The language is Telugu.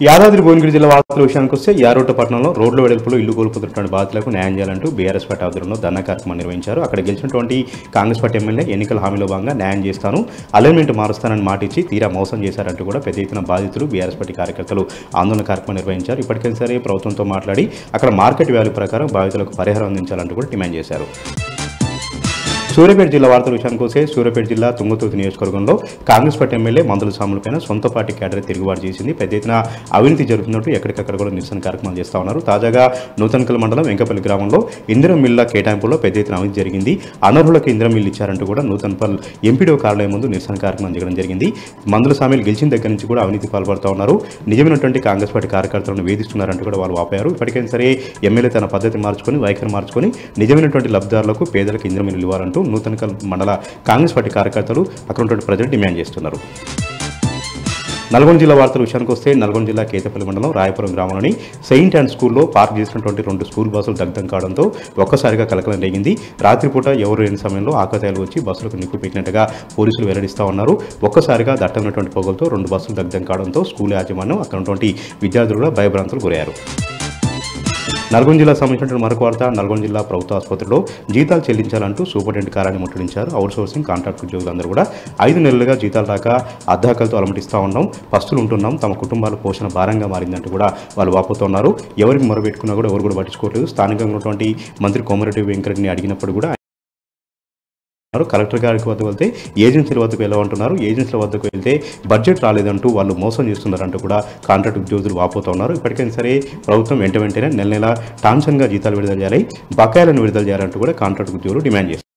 యాదాద్రి భువనగిరి జిల్లా వార్తల విషయానికి వస్తే యారోట పట్టణంలో రోడ్ల వెడల్పులో ఇల్లు కోల్పోతున్నటువంటి బాధితులకు న్యాయం చేయాలంటూ బీఆర్ఎస్ పార్టీ ఆధ్వర్యంలో ధర్నా కార్యక్రమం నిర్వహించారు. అక్కడ గెలిచినటువంటి కాంగ్రెస్ పార్టీ ఎమ్మెల్యే ఎన్నికల హామీలో భాగంగా న్యాయం చేస్తాను, అలైన్మెంట్ మారుస్తానని మాటిచ్చి తీరా మోసం చేశారంటూ కూడా పెద్ద ఎత్తున బాధితులు బీఆర్ఎస్ పార్టీ కార్యకర్తలు ఆందోళన కార్యక్రమం నిర్వహించారు. ఇప్పటికైనా సరే ప్రభుత్వంతో మాట్లాడి అక్కడ మార్కెట్ వాల్యూ ప్రకారం బాధితులకు పరిహారం అందించాలంటూ కూడా డిమాండ్ చేశారు. సూర్యాపేట జిల్లా వార్తల విషయానికి వస్తే సూర్యాపేట జిల్లా తుంగతుర్తి నియోజకవర్గంలో కాంగ్రెస్ పార్టీ ఎమ్మెల్యే మందుల సాములపైన సొంత పార్టీ క్యాడర్ తిరుగుబాటు చేసింది. పెద్ద ఎత్తున అవినీతి జరుగుతున్నట్టు ఎక్కడికక్కడ కూడా నిరసన కార్యక్రమాలు చేస్తా ఉన్నారు. తాజాగా నూతనకల్ మండలం వెంకపల్లి గ్రామంలో ఇందిరా మిల్ల కేటాయింపుల్లో పెద్ద ఎత్తున అవినీతి జరిగింది. అనర్హులకు ఇందిరా మిల్లు ఇచ్చారంటూ కూడా నూతనపల్ ఎంపీడీఓ కార్యాలయం ముందు నిరసన కార్యక్రమం చేయడం జరిగింది. మందుల సామీలు గెలిచిన దగ్గర నుంచి కూడా అవినీతి పాల్పడుతూ ఉన్నారు. నిజమైనటువంటి కాంగ్రెస్ పార్టీ కార్యకర్తలను వేధిస్తున్నారంటూ కూడా వాళ్ళు వాపారు. ఇప్పటికైనా సరే ఎమ్మెల్యే తన పద్ధతి మార్చుకొని వైఖరి మార్చుకొని నిజమైనటువంటి లబ్ధిదారులకు పేదలకు ఇందిరా మిల్లు ఇవ్వాలంటూ నూతనకల్ మండల కాంగ్రెస్ పార్టీ కార్యకర్తలు అక్కడ ఉన్నటువంటి ప్రజలు డిమాండ్ చేస్తున్నారు. నల్గొండ జిల్లా వార్తల విషయానికి వస్తే నల్గొండ జిల్లా కేతపల్లి మండలం రాయపురం గ్రామంలోని సెయింట్ అండ్ స్కూల్లో పార్క్ చేసినటువంటి 2 స్కూల్ బస్సులు దగ్ధం కావడంతో ఒక్కసారిగా కలకలం రేగింది. రాత్రిపూట ఎవరు లేని సమయంలో ఆకతాయిలు వచ్చి బస్సులకు నిప్పు పెట్టినట్టుగా పోలీసులు వెల్లడిస్తూ ఉన్నారు. ఒక్కసారిగా దట్టమైనటువంటి పొగలతో 2 బస్సులు దగ్ధం కావడంతో స్కూల్ యాజమాన్యం అక్కడ ఉన్నటువంటి విద్యార్థులు కూడా భయభ్రాంతులు గురయ్యారు. నల్గొండ జిల్లా సంబంధించినటువంటి మరొక వార్త. నల్గొండ జిల్లా ప్రభుత్వ ఆసుపత్రిలో జీతాలు చెల్లించాలంటూ సూపరింటెండెంట్ కార్యాన్ని ముట్టడించారు. అవుట్సోర్సింగ్ కాంట్రాక్ట్ ఉద్యోగులందరూ కూడా 5 నెలలుగా జీతాలు రాక అర్ధాకలతో అలమటిస్తూ ఉన్నాం, పస్తులు ఉంటున్నాం, తమ కుటుంబాల పోషణ భారంగా మారిందంటూ కూడా వాళ్ళు వాపోతున్నారు. ఎవరికి మొరబెట్టుకున్నా కూడా ఎవరు కూడా పట్టించుకోవట్లేదు. స్థానికంగా ఉన్నటువంటి మంత్రి కోమరెడ్డి వెంకరెడ్డిని అడిగినప్పుడు కూడా కలెక్టర్ గారికి వద్దకు వెళ్తే ఏజెన్సీల వద్దకు వెళ్ళమంటున్నారు. ఏజెన్సీల వద్దకు వెళ్తే బడ్జెట్ రాలేదంటూ వాళ్ళు మోసం చేస్తున్నారంటూ కూడా కాంట్రాక్ట్ ఉద్యోగులు వాపోతున్నారు. ఇప్పటికైనా సరే ప్రభుత్వం వెంటనే నెల నెల టాన్షన్గా జీతాలు విడుదల చేయాలి, బకాయిలను విడుదల చేయాలంటూ కూడా కాంట్రాక్ట్ ఉద్యోగులు డిమాండ్ చేస్తారు.